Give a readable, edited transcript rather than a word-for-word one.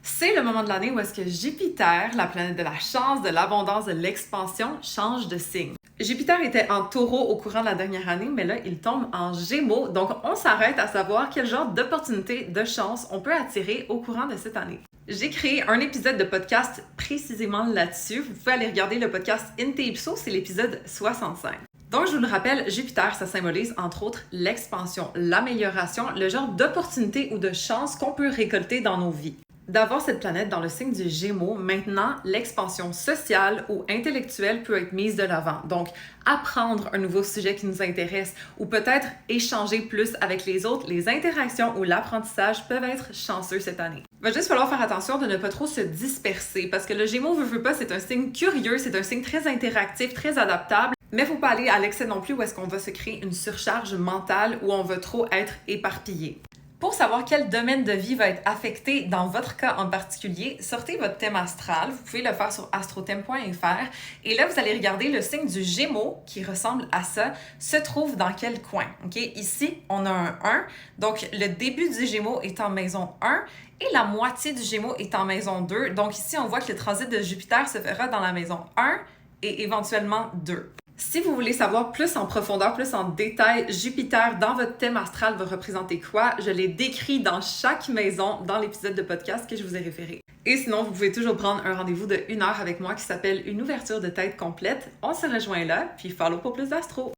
C'est le moment de l'année où est-ce que Jupiter, la planète de la chance, de l'abondance, de l'expansion, change de signe. Jupiter était en Taureau au courant de la dernière année, mais là, il tombe en Gémeaux. Donc, on s'arrête à savoir quel genre d'opportunités, de chance on peut attirer au courant de cette année. J'ai créé un épisode de podcast précisément là-dessus. Vous pouvez aller regarder le podcast Intipso, c'est l'épisode 65. Donc, je vous le rappelle, Jupiter, ça symbolise entre autres l'expansion, l'amélioration, le genre d'opportunités ou de chances qu'on peut récolter dans nos vies. D'avoir cette planète dans le signe du Gémeaux, maintenant, l'expansion sociale ou intellectuelle peut être mise de l'avant. Donc, apprendre un nouveau sujet qui nous intéresse ou peut-être échanger plus avec les autres, les interactions ou l'apprentissage peuvent être chanceux cette année. Il va juste falloir faire attention de ne pas trop se disperser parce que le Gémeaux veut pas, c'est un signe curieux, c'est un signe très interactif, très adaptable. Mais il ne faut pas aller à l'excès non plus où est-ce qu'on va se créer une surcharge mentale où on va trop être éparpillé. Pour savoir quel domaine de vie va être affecté dans votre cas en particulier, sortez votre thème astral. Vous pouvez le faire sur astrothème.fr. Et là, vous allez regarder le signe du Gémeaux qui ressemble à ça, se trouve dans quel coin. Okay? Ici, on a un 1. Donc, le début du Gémeaux est en maison 1 et la moitié du Gémeaux est en maison 2. Donc, ici, on voit que le transit de Jupiter se fera dans la maison 1 et éventuellement 2. Si vous voulez savoir plus en profondeur, plus en détail, Jupiter dans votre thème astral va représenter quoi, je l'ai décrit dans chaque maison dans l'épisode de podcast que je vous ai référé. Et sinon, vous pouvez toujours prendre un rendez-vous de 1 heure avec moi qui s'appelle Une ouverture de tête complète. On se rejoint là, puis follow pour plus d'astro!